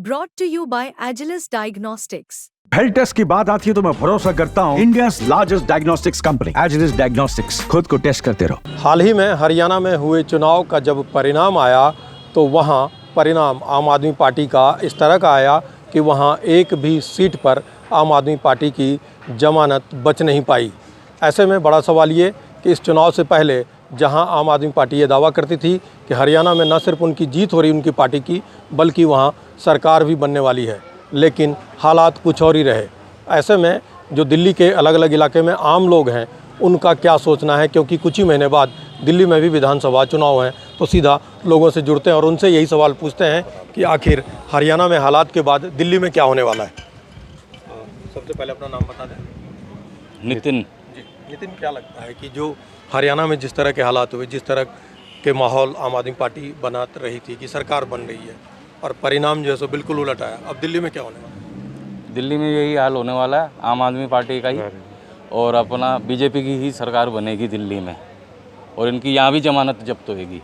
brought to you by Agilus Diagnostics. Health test की बात आती है तो मैं भरोसा करता हूँ India's largest diagnostics company Agilus Diagnostics. खुद को टेस्ट करते रहो। हाल ही में हरियाणा में हुए चुनाव का जब परिणाम आया तो वहां परिणाम आम आदमी पार्टी का इस तरह का आया कि वहां एक भी सीट पर आम आदमी पार्टी की जमानत बच नहीं पाई। ऐसे में बड़ा सवाल ये कि इस चुनाव से पहले जहां आम आदमी पार्टी ये दावा करती थी कि हरियाणा में न सिर्फ उनकी जीत हो रही उनकी पार्टी की, बल्कि वहां सरकार भी बनने वाली है, लेकिन हालात कुछ और ही रहे। ऐसे में जो दिल्ली के अलग अलग इलाके में आम लोग हैं उनका क्या सोचना है, क्योंकि कुछ ही महीने बाद दिल्ली में भी विधानसभा चुनाव हैं, तो सीधा लोगों से जुड़ते हैं और उनसे यही सवाल पूछते हैं कि आखिर हरियाणा में हालात के बाद दिल्ली में क्या होने वाला है। सबसे पहले अपना नाम बता दें। नितिन जी, नितिन, क्या लगता है कि जो हरियाणा में जिस तरह के हालात हुए, जिस तरह के माहौल आम आदमी पार्टी बना रही थी कि सरकार बन रही है और परिणाम जो है सो बिल्कुल उलट आया, अब दिल्ली में क्या होने वाला है? दिल्ली में यही हाल होने वाला है, आम आदमी पार्टी का ही और अपना बीजेपी की ही सरकार बनेगी दिल्ली में और इनकी यहाँ भी जमानत जब्त होएगी।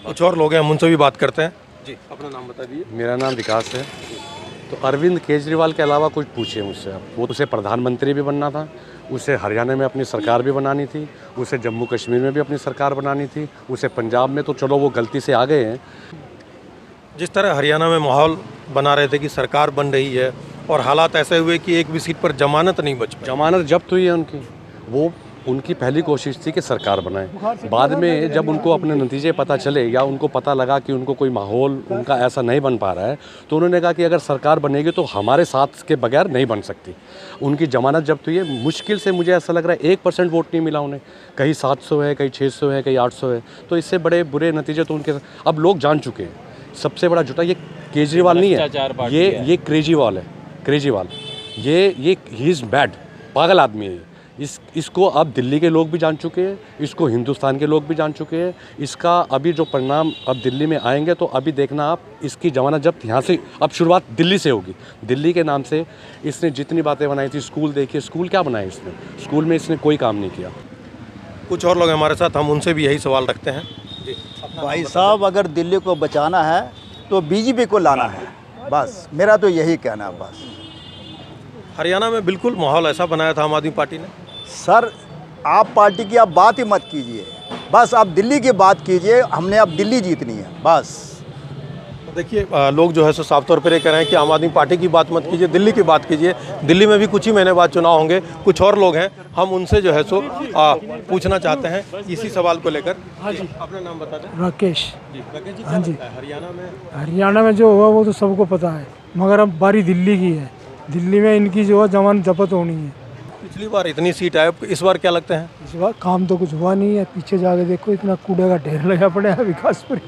कुछ और लोग हैं, हम उनसे भी बात करते हैं। जी, अपना नाम बता दीजिए। मेरा नाम विकास है। तो अरविंद केजरीवाल के अलावा कुछ पूछिए मुझसे आप। वो उसे प्रधानमंत्री भी बनना था, उसे हरियाणा में अपनी सरकार भी बनानी थी, उसे जम्मू कश्मीर में भी अपनी सरकार बनानी थी, उसे पंजाब में तो चलो वो गलती से आ गए हैं। जिस तरह हरियाणा में माहौल बना रहे थे कि सरकार बन रही है और हालात ऐसे हुए कि एक भी सीट पर जमानत नहीं बच पाई। जमानत जब्त हुई है उनकी। वो उनकी पहली कोशिश थी कि सरकार बनाए। बाद में जब उनको अपने नतीजे पता चले या उनको पता लगा कि उनको कोई माहौल उनका ऐसा नहीं बन पा रहा है, तो उन्होंने कहा कि अगर सरकार बनेगी तो हमारे साथ के बगैर नहीं बन सकती। उनकी जमानत जब्त हुई है। मुश्किल से मुझे ऐसा लग रहा है 1% वोट नहीं मिला उन्हें। कहीं 700 है, कहीं 600 है, कहीं 800 है। तो इससे बड़े बुरे नतीजे तो उनके अब लोग जान चुके हैं। सबसे बड़ा झूठा ये केजरीवाल नहीं है, ये केजरीवाल है। केजरीवाल ये ही इज़ बैड, पागल आदमी है। इसको अब दिल्ली के लोग भी जान चुके हैं, इसको हिंदुस्तान के लोग भी जान चुके हैं। इसका अभी जो परिणाम अब दिल्ली में आएंगे तो अभी देखना आप, इसकी जमानत जब्त यहाँ से अब शुरुआत दिल्ली से होगी। दिल्ली के नाम से इसने जितनी बातें बनाई थी, स्कूल देखिए, स्कूल क्या बनाए इसने? स्कूल में इसने कोई काम नहीं किया। कुछ और लोग हमारे साथ, हम उनसे भी यही सवाल रखते हैं। भाई साहब, अगर दिल्ली को बचाना है तो बीजेपी को लाना है, बस मेरा तो यही कहना है। बस हरियाणा में बिल्कुल माहौल ऐसा बनाया था आम आदमी पार्टी ने। सर, आप पार्टी की आप बात ही मत कीजिए, बस आप दिल्ली की बात कीजिए। हमने अब दिल्ली जीतनी है, बस। देखिए, लोग जो है सो साफ तौर पर ये कह रहे हैं कि आम आदमी पार्टी की बात मत कीजिए, दिल्ली की बात कीजिए। दिल्ली में भी कुछ ही महीने बाद चुनाव होंगे। कुछ और लोग हैं, हम उनसे जो है सो पूछना चाहते हैं इसी सवाल को लेकर। हाँ जी, अपना नाम बता दें। राकेश जी। राकेश जी, हाँ जी। हरियाणा में जो हुआ वो तो सबको पता है, मगर अब बारी दिल्ली की है। दिल्ली में इनकी जो है जमानत जब्त होनी है। पिछली बार इतनी सीट आए, इस बार क्या लगता है? इस बार काम तो कुछ हुआ नहीं है। पीछे जाके देखो, इतना कूड़े का ढेर लगा पड़ा है विकासपुरी।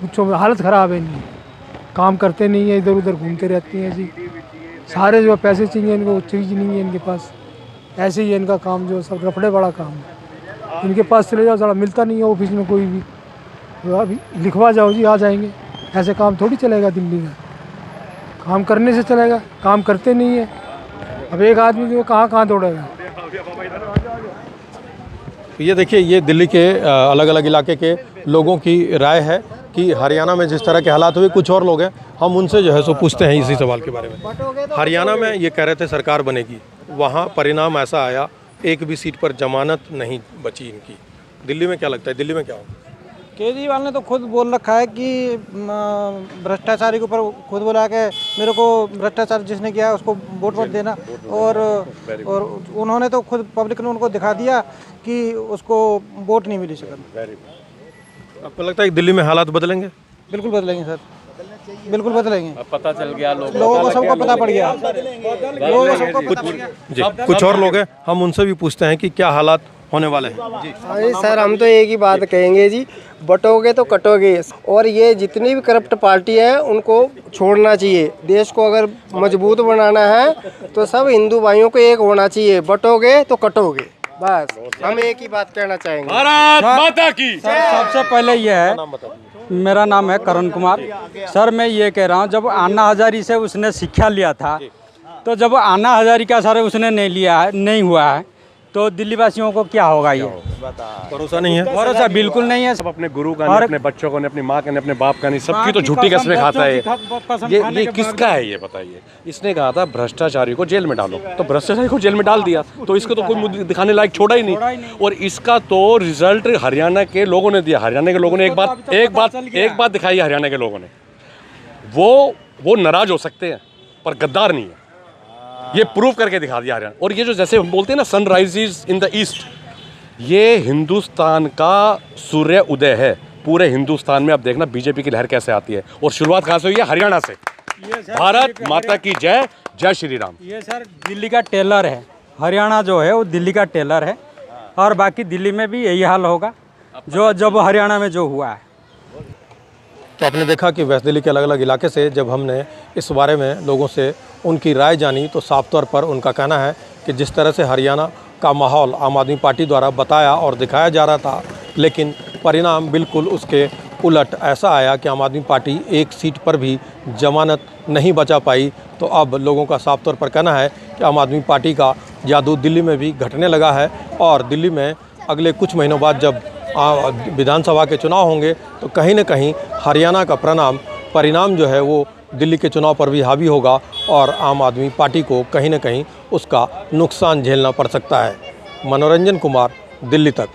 पूछो, हालत ख़राब है इनकी। काम करते नहीं है, इधर उधर घूमते रहती हैं जी। सारे जो पैसे चाहिए इनको, चीज़ नहीं है इनके पास। ऐसे ही इनका काम जो सब रफड़े बड़ा काम है। इनके पास चले जाओ, ज़रा मिलता नहीं है ऑफिस में कोई भी। तो अभी लिखवा जाओ जी, आ जाएंगे। ऐसे काम थोड़ी चलेगा दिल्ली में। काम करने से चलेगा, काम करते नहीं है। अब एक आदमी जो कहाँ दौड़ेगा। ये देखिए, ये दिल्ली के अलग अलग इलाके के लोगों की राय है कि हरियाणा में जिस तरह के हालात हुए। कुछ और लोग हैं, हम उनसे जो है सो पूछते हैं इसी सवाल के बारे में। हरियाणा में ये कह रहे थे सरकार बनेगी, वहाँ परिणाम ऐसा आया, एक भी सीट पर जमानत नहीं बची इनकी। दिल्ली में क्या लगता है, दिल्ली में क्या होगा? केजरीवाल ने तो खुद बोल रखा है कि भ्रष्टाचारी के ऊपर खुद बोला कि मेरे को भ्रष्टाचार जिसने किया उसको वोट मत देना। और उन्होंने तो खुद पब्लिक ने उनको दिखा दिया कि उसको वोट नहीं मिली सकता। आपको लगता है कि दिल्ली में हालात बदलेंगे? बिल्कुल बदलेंगे सर, बिल्कुल बदलेंगे। अब पता चल गया, लोगों को सबको पता पड़ गया। लोगों को सबको पता पड़ गया। जी, कुछ और लोग हैं, हम उनसे भी पूछते हैं कि क्या हालात होने वाले हैं। जी अरे सर, हम तो एक ही बात कहेंगे जी, बटोगे तो कटोगे। और ये जितनी भी करप्ट पार्टी है उनको छोड़ना चाहिए। देश को अगर मजबूत बनाना है तो सब हिंदू भाइयों को एक होना चाहिए। बटोगे तो कटोगे, बस हम एक ही बात कहना चाहेंगे। भारत माता की। सबसे पहले ये है, मेरा नाम है करण कुमार। सर, मैं ये कह रहा हूँ, जब अन्ना हजारी से उसने शिक्षा लिया था, तो जब अन्ना हजारी का सर उसने नहीं लिया है, नहीं हुआ है, तो दिल्ली वासियों को क्या होगा ये? भरोसा नहीं है। भरोसा बिल्कुल नहीं है। सब अपने गुरु का नहीं, अपने बच्चों को नहीं, अपनी माँ का नहीं, अपने बाप का नहीं, सबकी तो झूठी कसमें खाता है ये किसका है ये बताइए। इसने कहा था भ्रष्टाचारी को जेल में डालो, तो भ्रष्टाचारी को जेल में डाल दिया, तो इसको तो कोई दिखाने लायक छोड़ा ही नहीं। और इसका तो रिजल्ट हरियाणा के लोगों ने दिया। हरियाणा के लोगों ने एक बात दिखाई है हरियाणा के लोगों ने, वो नाराज हो सकते हैं पर गद्दार नहीं है, ये प्रूव करके दिखा दिया हरियाणा। और ये जो जैसे हम बोलते हैं ना सनराइजेस इन द ईस्ट, ये हिंदुस्तान का सूर्य उदय है पूरे हिंदुस्तान में। अब देखना बीजेपी की लहर कैसे आती है। और शुरुआत कहाँ से हुई है? हरियाणा से। भारत माता की जय, जय श्री राम। ये सर दिल्ली का टेलर है, हरियाणा जो है वो दिल्ली का टेलर है, और बाकी दिल्ली में भी यही हाल होगा जो जब हरियाणा में जो हुआ है। तो आपने देखा कि वेस्ट दिल्ली के अलग अलग इलाके से जब हमने इस बारे में लोगों से उनकी राय जानी, तो साफ तौर पर उनका कहना है कि जिस तरह से हरियाणा का माहौल आम आदमी पार्टी द्वारा बताया और दिखाया जा रहा था, लेकिन परिणाम बिल्कुल उसके उलट ऐसा आया कि आम आदमी पार्टी एक सीट पर भी जमानत नहीं बचा पाई। तो अब लोगों का साफ तौर पर कहना है कि आम आदमी पार्टी का जादू दिल्ली में भी घटने लगा है, और दिल्ली में अगले कुछ महीनों बाद जब विधानसभा के चुनाव होंगे तो कहीं न कहीं हरियाणा का परिणाम जो है वो दिल्ली के चुनाव पर भी हावी होगा, और आम आदमी पार्टी को कहीं न कहीं उसका नुकसान झेलना पड़ सकता है। मनोरंजन कुमार, दिल्ली तक।